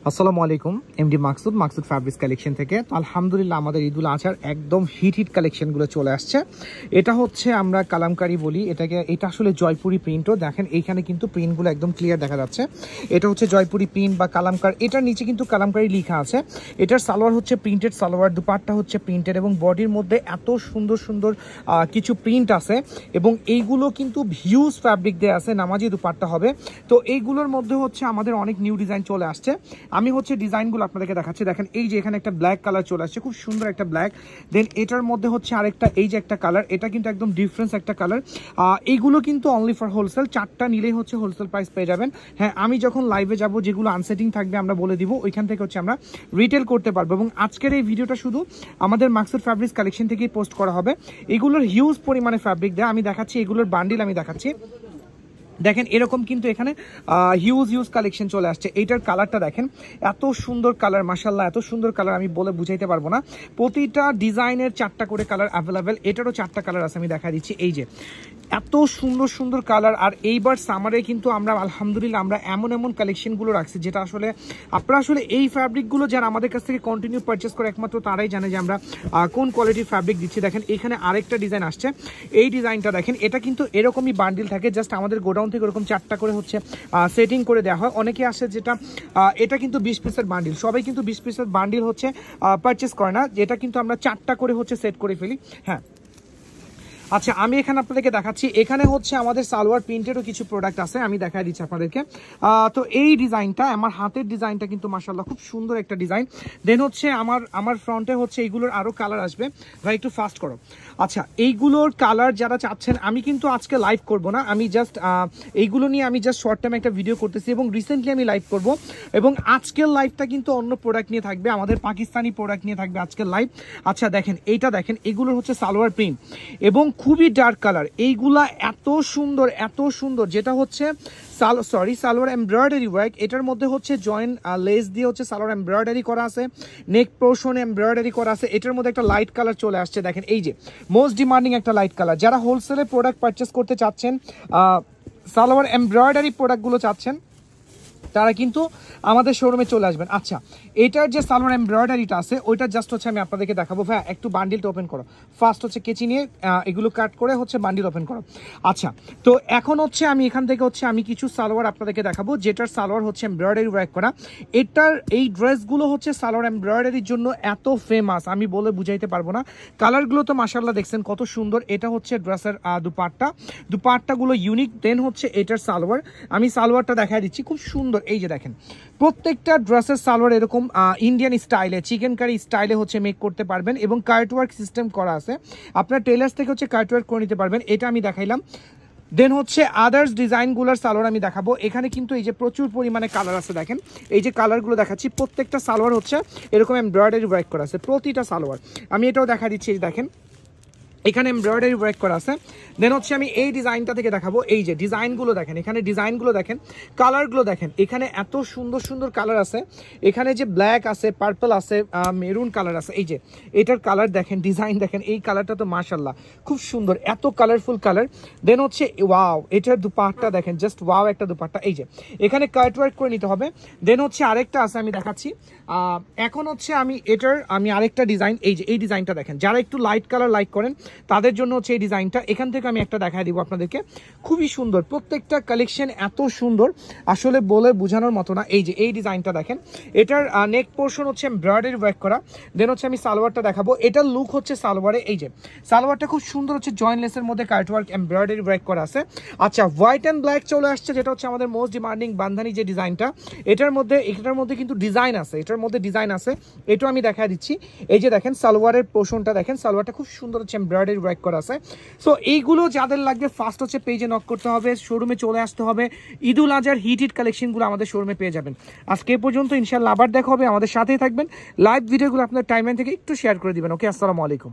আসসালামু আলাইকুম, MD Maksud fabrics collection থেকে। তো আলহামদুলিল্লাহ আমাদের ঈদুল আজহার একদম হিট কালেকশনগুলো চলে আসছে। এটা হচ্ছে আমরা কালামকারি বলি এটাকে, এটা আসলে জয়পুরি প্রিন্টও। দেখেন এইখানে কিন্তু প্রিন্টগুলো একদম ক্লিয়ার দেখা যাচ্ছে। এটা হচ্ছে জয়পুরি প্রিন্ট বা কালামকার, এটার নিচে কিন্তু কালামকারি লেখা আছে। এটার সালোয়ার হচ্ছে প্রিন্টেড সালোয়ার, দুপাট্টা হচ্ছে প্রিন্টেড এবং বডির মধ্যে এত সুন্দর সুন্দর কিছু প্রিন্ট আছে এবং এইগুলো কিন্তু হিউজ ফ্যাব্রিক দেওয়া আছে, নামাজি দুপাট্টা হবে। তো এইগুলোর মধ্যে হচ্ছে আমাদের অনেক নিউ ডিজাইন চলে আসছে। আমি হচ্ছে ডিজাইনগুলো আপনাদেরকে দেখাচ্ছি। দেখেন এই যে এখানে একটা ব্ল্যাক কালার চলে আসছে, খুব সুন্দর একটা ব্ল্যাক। দেন এটার মধ্যে হচ্ছে আরেকটা, এই যে একটা কালার, এটা কিন্তু একদম ডিফারেন্স একটা কালার। এইগুলো কিন্তু অনলি ফর হোলসেল, 4টা নিলেই হচ্ছে হোলসেল প্রাইস পেয়ে যাবেন। হ্যাঁ, আমি যখন লাইভে যাব যেগুলো আনসেটিং থাকবে আমরা বলে দিব, ওইখান থেকে হচ্ছে আমরা রিটেল করতে পারবো। এবং আজকের এই ভিডিওটা শুধু আমাদের মাকসুদ ফ্যাব্রিক্স কালেকশন থেকেই পোস্ট করা হবে। এগুলোর হিউজ পরিমাণে ফ্যাব্রিক দেয়, আমি দেখাচ্ছি এগুলোর বান্ডিল আমি দেখাচ্ছি। দেখেন এরকম কিন্তু এখানে হিউজ কালেকশন চলে আসছে। এইটার কালারটা দেখেন, এত সুন্দর কালার, মাশাআল্লাহ এত সুন্দর কালার আমি বলে বুঝাইতে পারবো না। প্রতিটা ডিজাইনের 4টা করে কালার অ্যাভেলেবেল, এটারও 4টা কালার আছে, আমি দেখা দিচ্ছি। এই যে এত সুন্দর সুন্দর কালার। আর এইবার সামারে কিন্তু আমরা আলহামদুলিল্লাহ আমরা এমন কালেকশনগুলো রাখছি যেটা আসলে আপনারা আসলে এই ফ্যাব্রিকগুলো যারা আমাদের কাছ থেকে কন্টিনিউ পারচেস করে একমাত্র তারাই জানে যে আমরা কোন কোয়ালিটির ফ্যাব্রিক দিচ্ছি। দেখেন এখানে আরেকটা ডিজাইন আসছে, এই ডিজাইনটা দেখেন, এটা কিন্তু এরকমই বান্ডিল থাকে, জাস্ট আমাদের গোডাউন থেকে ওরকম 4টা করে হচ্ছে সেটিং করে দেওয়া হয়। অনেকে আসে যেটা এটা কিন্তু 20 পিসের বান্ডিল, সবাই কিন্তু 20 পিসের বান্ডিল হচ্ছে পারচেস করে না, যেটা কিন্তু আমরা 4টা করে হচ্ছে সেট করে ফেলি। হ্যাঁ আচ্ছা, আমি এখানে আপনাদেরকে দেখাচ্ছি। এখানে হচ্ছে আমাদের সালোয়ার প্রিন্টেরও কিছু প্রোডাক্ট আছে, আমি দেখাই দিচ্ছি আপনাদেরকে। তো এই ডিজাইনটা আমার হাতের ডিজাইনটা কিন্তু মাশাআল্লাহ খুব সুন্দর একটা ডিজাইন। দেন হচ্ছে আমার ফ্রন্টে হচ্ছে এইগুলোর আরও কালার আসবে। ভাই একটু ফাস্ট করো। আচ্ছা, এইগুলোর কালার যারা চাচ্ছেন, আমি কিন্তু আজকে লাইভ করব না, আমি জাস্ট এইগুলো নিয়ে আমি জাস্ট শর্ট টাইম একটা ভিডিও করতেছি এবং রিসেন্টলি আমি লাইভ করব। এবং আজকের লাইভটা কিন্তু অন্য প্রোডাক্ট নিয়ে থাকবে, আমাদের পাকিস্তানি প্রোডাক্ট নিয়ে থাকবে আজকের লাইভ। আচ্ছা দেখেন এইটা দেখেন, এগুলোর হচ্ছে সালোয়ার প্রিন্ট এবং খুবই ডার্ক কালার। এইগুলা এত সুন্দর যেটা হচ্ছে সালোয়ার এমব্রয়ডারি ওয়ার্ক। এটার মধ্যে হচ্ছে জয়েন্ট লেস দিয়ে হচ্ছে সালোয়ার এমব্রয়ডারি করা আছে, নেক পোর্শন এমব্রয়ডারি করা আছে। এটার মধ্যে একটা লাইট কালার চলে আসছে, দেখেন এই যে মোস্ট ডিমান্ডিং একটা লাইট কালার। যারা হোলসেলে প্রোডাক্ট পারচেস করতে চাচ্ছেন, সালোয়ার এমব্রয়ডারি প্রোডাক্টগুলো চাচ্ছেন, তারা কিন্তু আমাদের শোরুমে চলে আসবেন। আচ্ছা, এটার যে সালোয়ার এমব্রয়ডারিটা আছে ওইটা জাস্ট হচ্ছে আমি আপনাদেরকে দেখাবো। ভাই একটু বান্ডিলটা ওপেন করো, ফার্স্ট হচ্ছে কেচি নিয়ে এগুলো কাট করে হচ্ছে বান্ডিল ওপেন করো। আচ্ছা, তো এখন হচ্ছে আমি এখান থেকে হচ্ছে আমি কিছু সালোয়ার আপনাদেরকে দেখাবো যেটার সালোয়ার হচ্ছে এমব্রয়ডারি ওয়ার্ক করা। এটার এই ড্রেসগুলো হচ্ছে সালোয়ার এমব্রয়ডারির জন্য এত ফেমাস, আমি বলে বুঝাইতে পারবো না। কালারগুলো তো মাশাআল্লাহ দেখছেন কত সুন্দর। এটা হচ্ছে ড্রেসের দুপাট্টাগুলো ইউনিক। দেন হচ্ছে এটার সালোয়ার, আমি সালোয়ারটা দেখা দিচ্ছি, খুব সুন্দর। এই যে দেখেন প্রত্যেকটা ড্রেসের সালোয়ার এরকম ইন্ডিয়ান স্টাইলে, চিকেন কারি স্টাইলে হচ্ছে মেক করতে পারবেন এবং কার্টওয়ার্ক সিস্টেম করা আছে। আপনার টেলার্স থেকে হচ্ছে কার্টওয়ার্ক করে নিতে পারবেন, এটা আমি দেখাইলাম। দেন হচ্ছে আদার্স ডিজাইনগুলোর সালোয়ার আমি দেখাবো। এখানে কিন্তু এই যে প্রচুর পরিমাণে কালার আছে, দেখেন এই যে কালারগুলো দেখাচ্ছি, প্রত্যেকটা সালোয়ার হচ্ছে এরকম এমব্রয়ডারি ওয়ার্ক করা আছে, প্রতিটা সালোয়ার। আমি এটাও দেখা দিচ্ছি, দেখেন এখানে এমব্রয়ডারি ওয়ার্ক করা আছে। দেন হচ্ছে আমি এই ডিজাইনটা থেকে দেখাবো। এই যে ডিজাইনগুলো দেখেন, এখানে ডিজাইনগুলো দেখেন, কালারগুলো দেখেন, এখানে এত সুন্দর কালার আছে। এখানে যে ব্ল্যাক আছে, পার্পল আছে, মেরুন কালার আছে। এই যে এটার কালার দেখেন, ডিজাইন দেখেন, এই কালারটা তো মাশাআল্লাহ খুব সুন্দর, এত কালারফুল কালার। দেন হচ্ছে ওয়াও, এটার দুপাট্টা দেখেন, জাস্ট ওয়াও একটা দুপাট্টা। এই যে এখানে কাট ওয়ার্ক করে নিতে হবে। দেন হচ্ছে আরেকটা আছে, আমি দেখাচ্ছি। এখন হচ্ছে আমি আরেকটা ডিজাইন, এই যে এই ডিজাইনটা দেখেন, যারা একটু লাইট কালার লাইক করেন তাদের জন্য হচ্ছে এই ডিজাইনটা। এখান থেকে আমি একটা দেখাই দিব আপনাদেরকে, খুবই সুন্দর। প্রত্যেকটা কালেকশন এত সুন্দর, আসলে বলে বোঝানোর মতো না। এই যে এই ডিজাইনটা দেখেন, এটার নেক পোর্শন হচ্ছে এমব্রয়ডারি ওয়ার্ক করা। দেন হচ্ছে আমি সালোয়ারটা দেখাবো। এটার লুক হচ্ছে সালোয়ারে, এই যে সালোয়ারটা খুব সুন্দর হচ্ছে জয়েন্ট লেসের মধ্যে কাটওয়ার্ক এমব্রয়ডারি ওয়ার্ক করা আছে। আচ্ছা, হোয়াইট অ্যান্ড ব্ল্যাক চলে আসছে, যেটা হচ্ছে আমাদের মোস্ট ডিমান্ডিং বান্ধানি যে ডিজাইনটা। এটার মধ্যে কিন্তু ডিজাইন আছে, এটাও আমি দেখা দিচ্ছি। এই যে দেখেন সালোয়ারের পোর্শনটা দেখেন, সালোয়ারটা খুব সুন্দর হচ্ছে এমব্রয়ডারি ওয়ার্ক করা আছে। সো এইগুলো যাদের লাগবে ফার্স্ট হচ্ছে পেজে নক করতে হবে, শোরুমে চলে আসতে হবে। ঈদুল আজহার হিট কালেকশনগুলো আমাদের শোরুমে পেয়ে যাবেন। আজকে এ পর্যন্ত, ইনশাআল্লাহ আবার দেখা হবে, আমাদের সাথেই থাকবেন। লাইভ ভিডিওগুলো আপনার টাইমলাইন থেকে একটু শেয়ার করে দিবেন। ওকে, আসসালামু আলাইকুম।